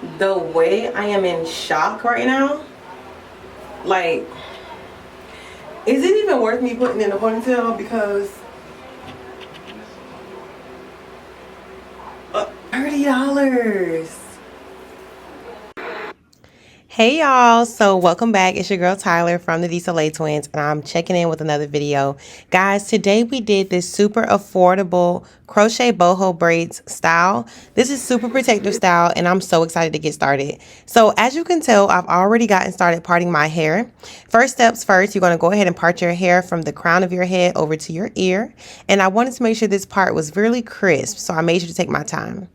the way I am in shock right now, like, is it even worth me putting in a ponytail? Because $30. Hey y'all, so welcome back. It's your girl Tyler from the Soleil Twins, and I'm checking in with another video. Guys, today we did this super affordable crochet boho braids style. This is super protective style, and I'm so excited to get started. So as you can tell, I've already gotten started parting my hair. First steps first, you're going to go ahead and part your hair from the crown of your head over to your ear. And I wanted to make sure this part was really crisp, so I made sure to take my time.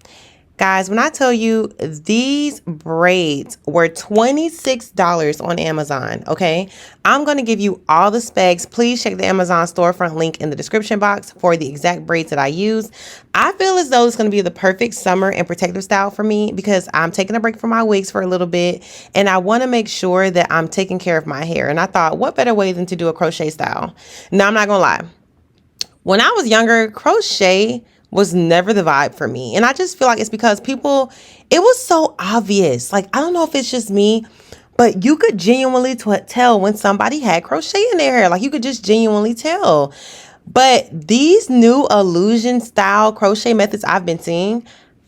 Guys, when I tell you these braids were $26 on Amazon, okay? I'm going to give you all the specs. Please check the Amazon storefront link in the description box for the exact braids that I use. I feel as though it's going to be the perfect summer and protective style for me because I'm taking a break from my wigs for a little bit, and I want to make sure that I'm taking care of my hair. And I thought, what better way than to do a crochet style? Now, I'm not going to lie. When I was younger, crochet was never the vibe for me. And I just feel like it's because it was so obvious. Like, I don't know if it's just me, but you could genuinely tell when somebody had crochet in their hair. Like, you could just genuinely tell. But these new illusion style crochet methods I've been seeing,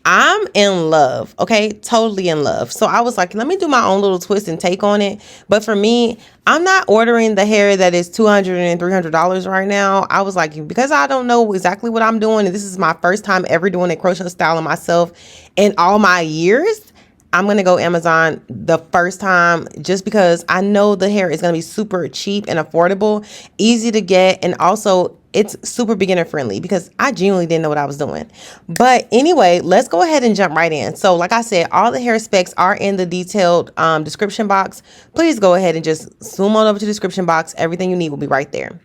I'm in love, okay? Totally in love. So I was like, let me do my own little twist and take on it. But for me, I'm not ordering the hair that is $200 and $300 right now. I was like, because I don't know exactly what I'm doing, and this is my first time ever doing a crochet style on myself in all my years, I'm going to go Amazon the first time just because I know the hair is going to be super cheap and affordable, easy to get, and also it's super beginner friendly because I genuinely didn't know what I was doing. But anyway, let's go ahead and jump right in. So like I said, all the hair specs are in the detailed description box. Please go ahead and just zoom on over to the description box. Everything you need will be right there.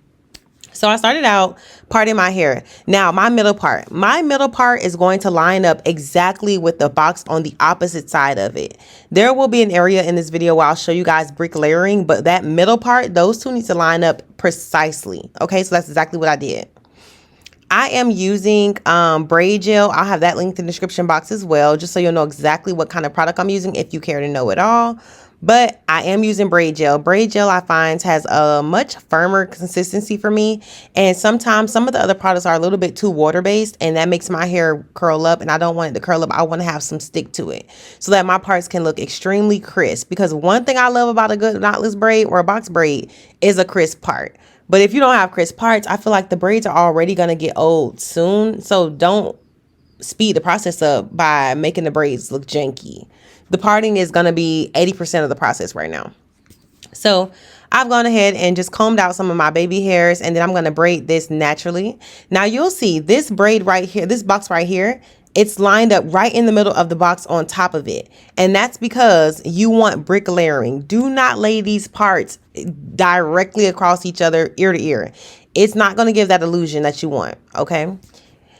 So I started out parting my hair. Now, my middle part is going to line up exactly with the box on the opposite side of it. There will be an area in this video where I'll show you guys brick layering, but that middle part, those two need to line up precisely. Okay, so that's exactly what I did. I am using braid gel. I'll have that linked in the description box as well, just so you'll know exactly what kind of product I'm using if you care to know it all. But I am using braid gel. Braid gel, I find, has a much firmer consistency for me. And sometimes some of the other products are a little bit too water-based, and that makes my hair curl up, and I don't want it to curl up. I want to have some stick to it so that my parts can look extremely crisp. Because one thing I love about a good knotless braid or a box braid is a crisp part. But if you don't have crisp parts, I feel like the braids are already going to get old soon. So don't speed the process up by making the braids look janky. The parting is going to be 80% of the process right now. So I've gone ahead and just combed out some of my baby hairs, and then I'm going to braid this naturally. Now you'll see this braid right here, this box right here, it's lined up right in the middle of the box on top of it. And that's because you want brick layering. Do not lay these parts directly across each other, ear to ear. It's not going to give that illusion that you want, okay?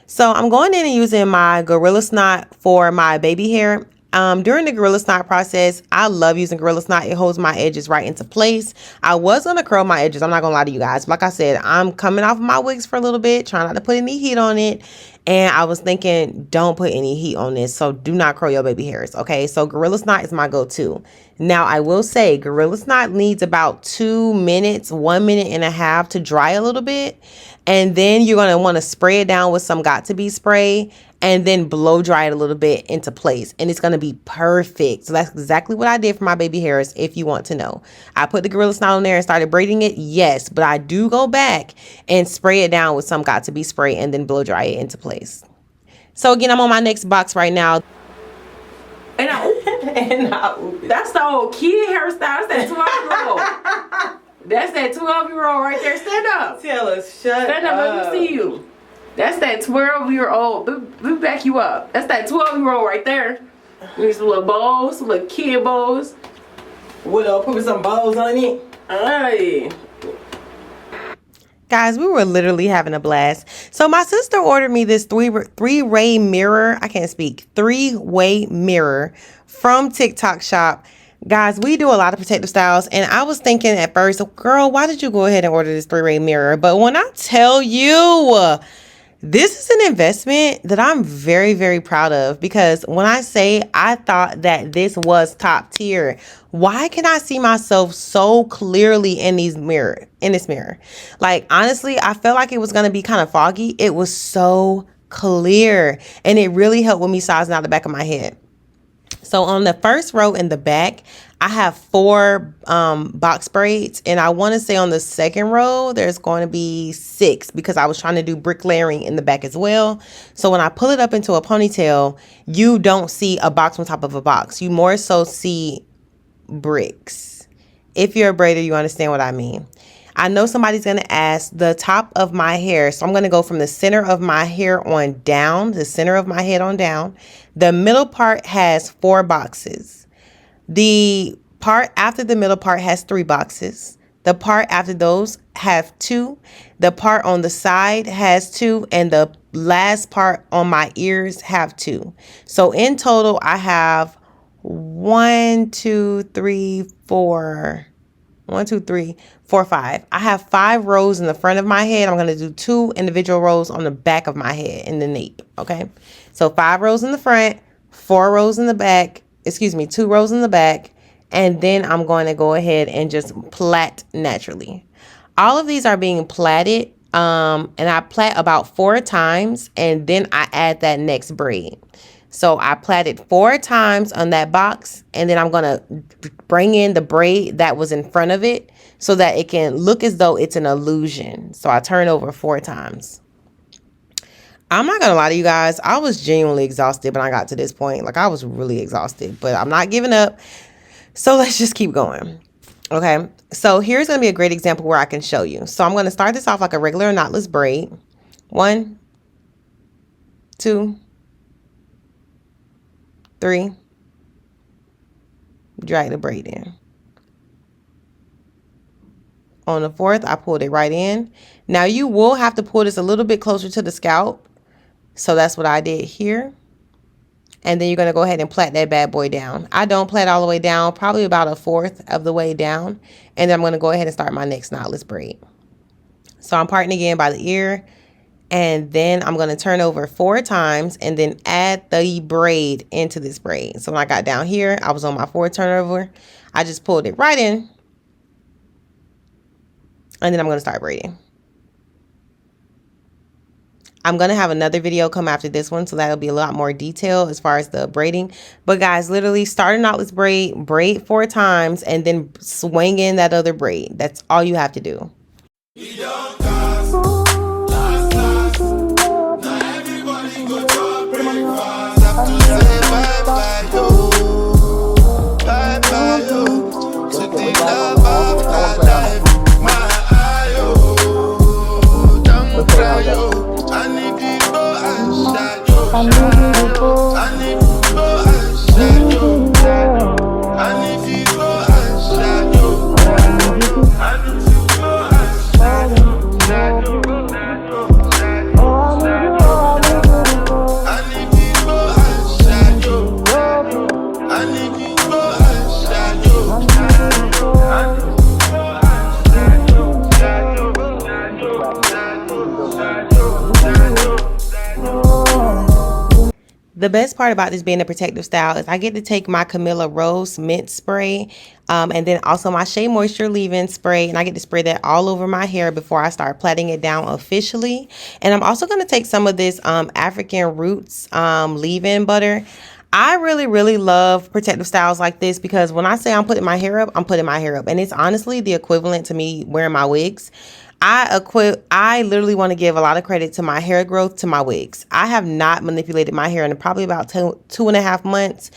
So I'm going in and using my Gorilla Snot for my baby hair. During the Gorilla Snot process, I love using Gorilla Snot. It holds my edges right into place. I was going to curl my edges. I'm not going to lie to you guys. Like I said, I'm coming off of my wigs for a little bit, trying not to put any heat on it. And I was thinking, don't put any heat on this. So do not curl your baby hairs. Okay. So Gorilla Snot is my go-to. Now I will say Gorilla Snot needs about 2 minutes, 1.5 minutes to dry a little bit. And then you're going to want to spray it down with some Got2b spray and then blow dry it a little bit into place. And it's going to be perfect. So that's exactly what I did for my baby hairs, if you want to know. I put the Gorilla Snot on there and started braiding it. Yes, but I do go back and spray it down with some Got2b spray and then blow dry it into place. So again, I'm on my next box right now. And that's the old kid hairstyle. That's that 12-year-old. That's that 12-year-old right there. Stand up. Tell us, stand up. Let me see you. That's that 12-year-old. Let me back you up. That's that 12-year-old right there. With some little bows, some little kid bows. We'll put some bows on it. Hey. Guys, we were literally having a blast. So my sister ordered me this three-way mirror. I can't speak. 3-way mirror from TikTok shop. Guys, we do a lot of protective styles, and I was thinking at first, girl, why did you go ahead and order this 3-way mirror? But when I tell you, This is an investment that I'm very, very proud of, because when I say I thought that this was top tier, why can I see myself so clearly in this mirror? Like, honestly, I felt like it was going to be kind of foggy. It was so clear, and it really helped with me sizing out the back of my head. So on the first row in the back, I have 4 box braids, and I want to say on the second row there's going to be 6, because I was trying to do brick layering in the back as well. So when I pull it up into a ponytail, you don't see a box on top of a box. You more so see bricks. If you're a braider, you understand what I mean. I know somebody's going to ask the top of my hair. So I'm going to go from the center of my hair on down, the center of my head on down. The middle part has 4 boxes. The part after the middle part has 3 boxes. The part after those have 2. The part on the side has 2. And the last part on my ears have 2. So in total, I have 1, 2, 3, 4. 1, 2, 3, 4, 5. I have 5 rows in the front of my head. I'm going to do 2 individual rows on the back of my head in the nape. Okay. So 5 rows in the front, 4 rows in the back, 2 rows in the back. And then I'm going to go ahead and just plait naturally. All of these are being plaited. And I plait about 4 times, and then I add that next braid. So I plaited 4 times on that box, and then I'm going to bring in the braid that was in front of it so that it can look as though it's an illusion. So I turn over 4 times. I'm not going to lie to you guys. I was genuinely exhausted when I got to this point. Like, I was really exhausted, but I'm not giving up. So let's just keep going. Okay. So here's going to be a great example where I can show you. So I'm going to start this off like a regular knotless braid. 1, 2, 3, drag the braid in. On the 4th, I pulled it right in. Now you will have to pull this a little bit closer to the scalp. So that's what I did here. And then you're going to go ahead and plait that bad boy down. I don't plait all the way down, probably about 1/4 of the way down. And then I'm going to go ahead and start my next knotless braid. So I'm parting again by the ear. And then I'm going to turn over 4 times and then add the braid into this braid. So when I got down here, I was on my 4th turnover. I just pulled it right in. And then I'm going to start braiding. I'm going to have another video come after this one, so that'll be a lot more detailed as far as the braiding. But guys, literally start a knotless braid, braid 4 times, and then swing in that other braid. That's all you have to do. The best part about this being a protective style is I get to take my Camilla Rose mint spray and then also my Shea Moisture leave-in spray, and I get to spray that all over my hair before I start plaiting it down officially. And I'm also going to take some of this African Roots leave-in butter. I really love protective styles like this because when I say I'm putting my hair up, I'm putting my hair up. And it's honestly the equivalent to me wearing my wigs. I literally want to give a lot of credit to my hair growth to my wigs. I have not manipulated my hair in probably about 2.5 months.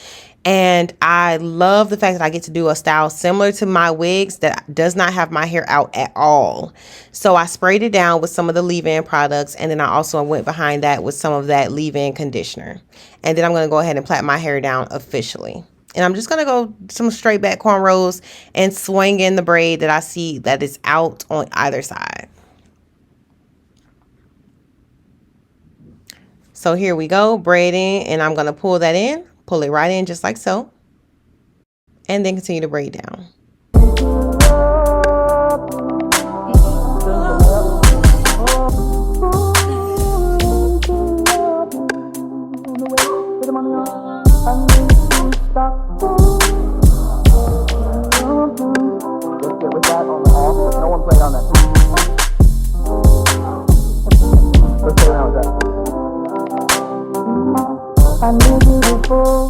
And I love the fact that I get to do a style similar to my wigs that does not have my hair out at all. So I sprayed it down with some of the leave-in products. And then I also went behind that with some of that leave-in conditioner. And then I'm going to go ahead and plait my hair down officially. And I'm just going to go some straight back cornrows and swing in the braid that I see that is out on either side. So here we go, braiding, and I'm going to pull that in, pull it right in just like so, and then continue to braid down. get with that on the off. No one played on that. Let's play around with that. I knew you before.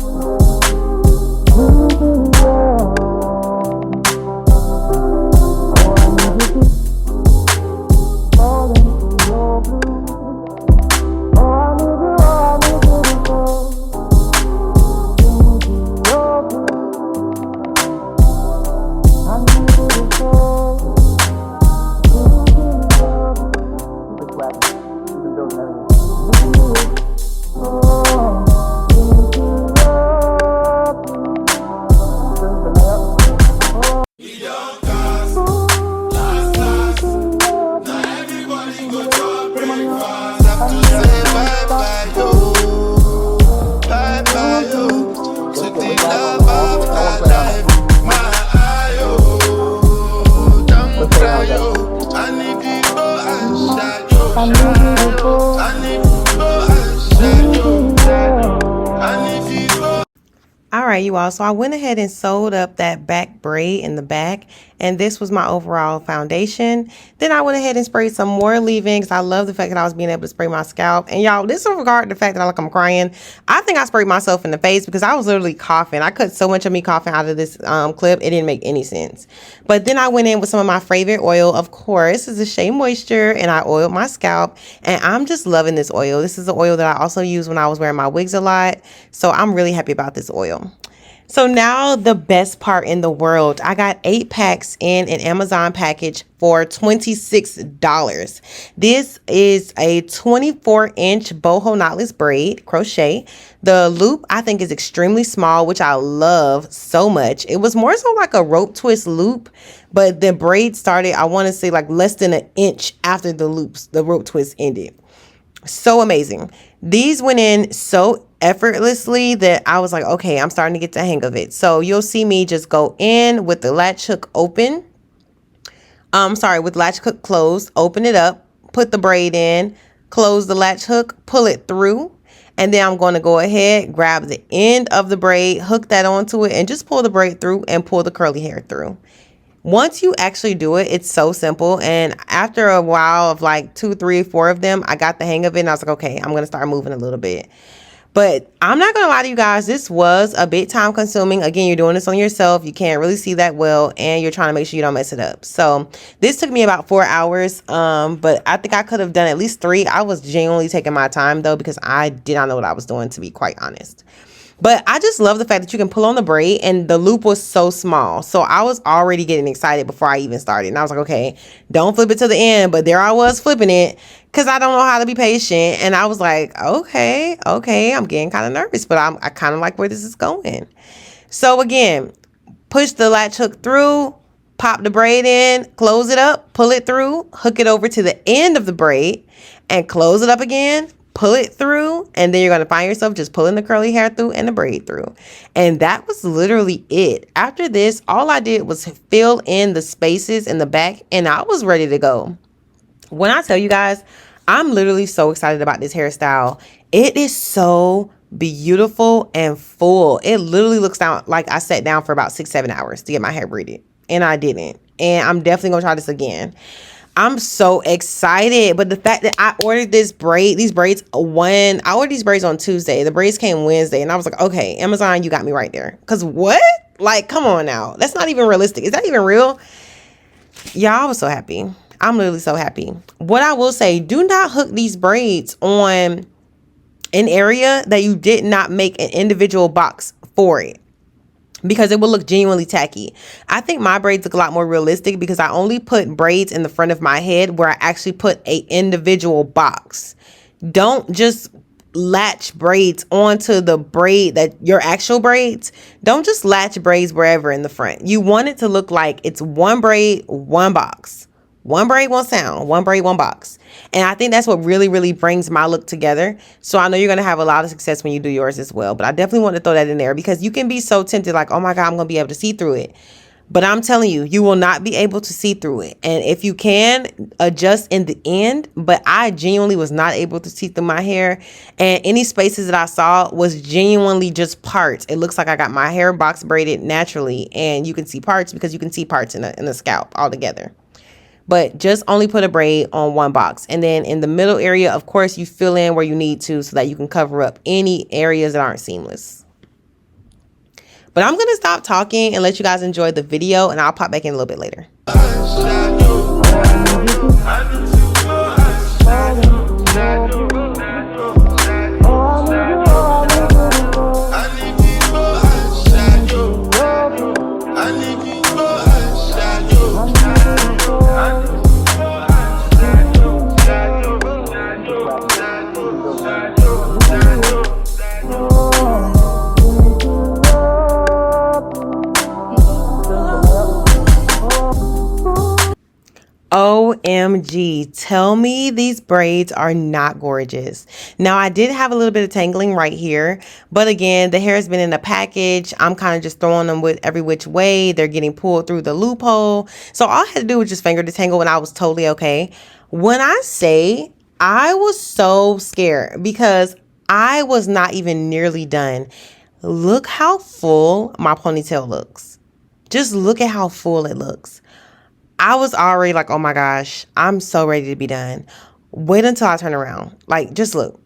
All right, you all. So I went ahead and sewed up that back braid in the back, and this was my overall foundation. Then I went ahead and sprayed some more leave-ins. I love the fact that I was being able to spray my scalp. And y'all, disregard the fact that I'm crying. I think I sprayed myself in the face because I was literally coughing. I cut so much of me coughing out of this clip, it didn't make any sense. But then I went in with some of my favorite oil. Of course, this is Shea Moisture, and I oiled my scalp. And I'm just loving this oil. This is the oil that I also use when I was wearing my wigs a lot. So I'm really happy about this oil. So now the best part in the world. I got 8 packs in an Amazon package for $26. This is a 24-inch boho knotless braid crochet. The loop I think is extremely small, which I love so much. It was more so like a rope twist loop, but the braid started, I want to say, like less than an inch after the rope twist ended. So amazing. These went in so effortlessly that I was like, okay, I'm starting to get the hang of it. So you'll see me just go in with the latch hook open. With latch hook closed, open it up, put the braid in, close the latch hook, pull it through. And then I'm going to go ahead, grab the end of the braid, hook that onto it, and just pull the braid through and pull the curly hair through. Once you actually do it, it's so simple. And after a while of like 2, 3, 4 of them, I got the hang of it and I was like, okay, I'm going to start moving a little bit. But I'm not going to lie to you guys, this was a bit time consuming. Again, you're doing this on yourself. You can't really see that well, and you're trying to make sure you don't mess it up. So this took me about 4 hours, but I think I could have done at least 3. I was genuinely taking my time though, because I did not know what I was doing, to be quite honest. But I just love the fact that you can pull on the braid, and the loop was so small. So I was already getting excited before I even started. And I was like, okay, don't flip it to the end. But there I was flipping it because I don't know how to be patient. And I was like, okay, I'm getting kind of nervous, but I kind of like where this is going. So again, push the latch hook through, pop the braid in, close it up, pull it through, hook it over to the end of the braid, and close it up again. Pull it through, and then you're going to find yourself just pulling the curly hair through and the braid through. And that was literally it. After this, all I did was fill in the spaces in the back, and I was ready to go. When I tell you guys, I'm literally so excited about this hairstyle. It is so beautiful and full. It literally looks down like I sat down for about 6-7 hours to get my hair braided, and I didn't. And I'm definitely going to try this again. I'm so excited. But the fact that I ordered these braids on Tuesday. The braids came Wednesday. And I was like, okay, Amazon, you got me right there. Because what? Like, come on now. That's not even realistic. Is that even real? Y'all, I was so happy. I'm literally so happy. What I will say, do not hook these braids on an area that you did not make an individual box for it, because it will look genuinely tacky. I think my braids look a lot more realistic because I only put braids in the front of my head where I actually put a individual box. Don't just latch braids onto the braid that your actual braids. Don't just latch braids wherever in the front. You want it to look like it's one braid, one box. One braid, one sound, one braid, one box. And I think that's what really, really brings my look together. So I know you're going to have a lot of success when you do yours as well. But I definitely want to throw that in there because you can be so tempted like, oh my God, I'm going to be able to see through it. But I'm telling you, you will not be able to see through it. And if you can, adjust in the end. But I genuinely was not able to see through my hair. And any spaces that I saw was genuinely just parts. It looks like I got my hair box braided naturally. And you can see parts because you can see parts in the scalp altogether. But just only put a braid on one box. And then in the middle area, of course, you fill in where you need to so that you can cover up any areas that aren't seamless. But I'm going to stop talking and let you guys enjoy the video, and I'll pop back in a little bit later. OMG, tell me these braids are not gorgeous. Now, I did have a little bit of tangling right here, but again, the hair has been in a package. I'm kind of just throwing them with every which way. They're getting pulled through the loophole. So all I had to do was just finger detangle and I was totally okay. When I say I was so scared because I was not even nearly done. Look how full my ponytail looks. Just look at how full it looks. I was already like, oh my gosh, I'm so ready to be done. Wait until I turn around. Like, just look.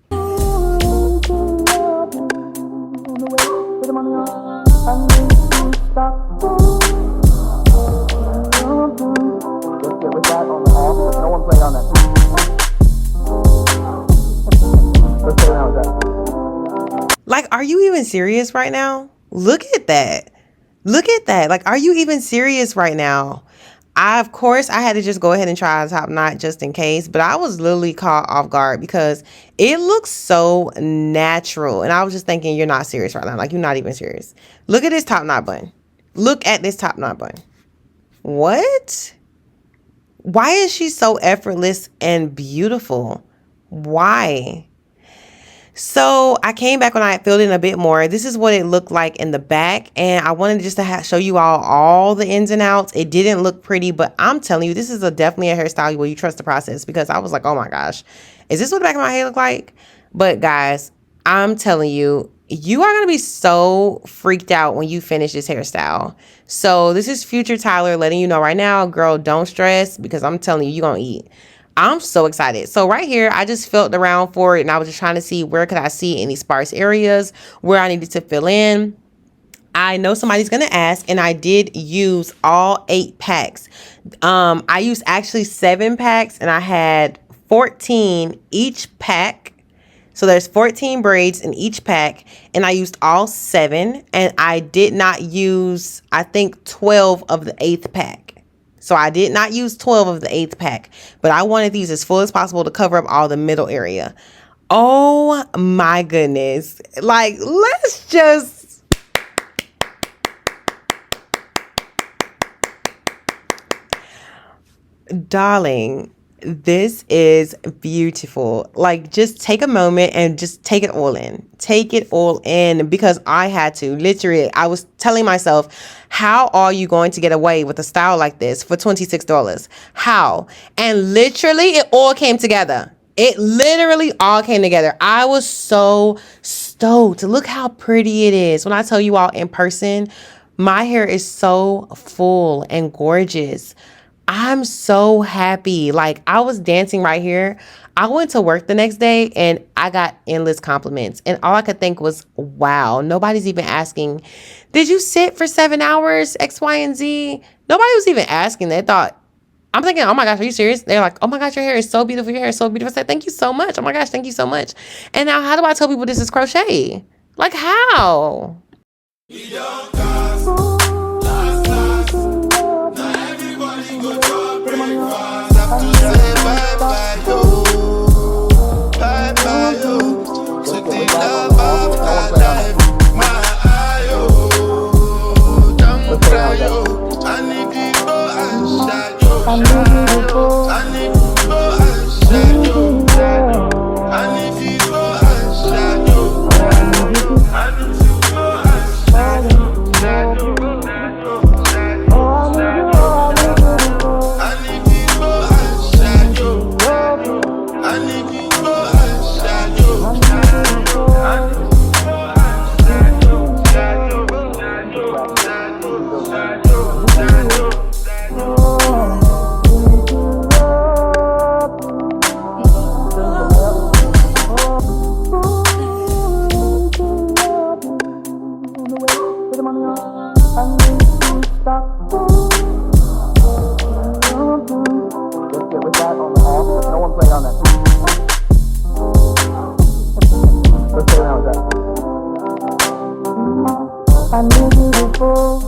Like, are you even serious right now? Look at that. Look at that. Like, are you even serious right now? Of course, I had to just go ahead and try a top knot just in case, but I was literally caught off guard because it looks so natural. And I was just thinking, you're not serious right now. Like, you're not even serious. Look at this top knot bun. Look at this top knot bun. What? Why is she so effortless and beautiful? Why? So I came back when I filled in a bit more. This is what it looked like in the back. And I wanted just to show you all the ins and outs. It didn't look pretty, but I'm telling you, this is definitely a hairstyle where you trust the process, because I was like, oh my gosh, is this what the back of my hair look like? But guys, I'm telling you, you are going to be so freaked out when you finish this hairstyle. So this is future Tyler letting you know right now, girl, don't stress, because I'm telling you, you're going to eat. I'm so excited. So right here, I just felt around for it and I was just trying to see where could I see any sparse areas where I needed to fill in. I know somebody's going to ask, and I did use all 8 packs. I used actually 7 packs and I had 14 each pack. So there's 14 braids in each pack, and I used all 7, and I did not use, I think, 12 of the 8th pack. So I did not use 12 of the 8th pack, but I wanted these as full as possible to cover up all the middle area. Oh my goodness. Like, let's just... Darling, this is beautiful. Like, just take a moment and just take it all in. Take it all in, because I had to. Literally, I was telling myself, how are you going to get away with a style like this for $26? How? And literally, it all came together. It literally all came together. I was so stoked. Look how pretty it is. When I tell you all in person, my hair is so full and gorgeous. I'm so happy. Like, I was dancing right here. I went to work the next day and I got endless compliments. And all I could think was, wow, nobody's even asking, did you sit for 7 hours, X, Y, and Z? Nobody was even asking. They thought, I'm thinking, oh my gosh, are you serious? They're like, oh my gosh, your hair is so beautiful. Your hair is so beautiful. I said, thank you so much. Oh my gosh, thank you so much. And now how do I tell people this is crochet? Like, how? the way, put them on the arm. I need to stop. Let's get with that on the off. No one played on that. Let's play around with that. I need you to fall.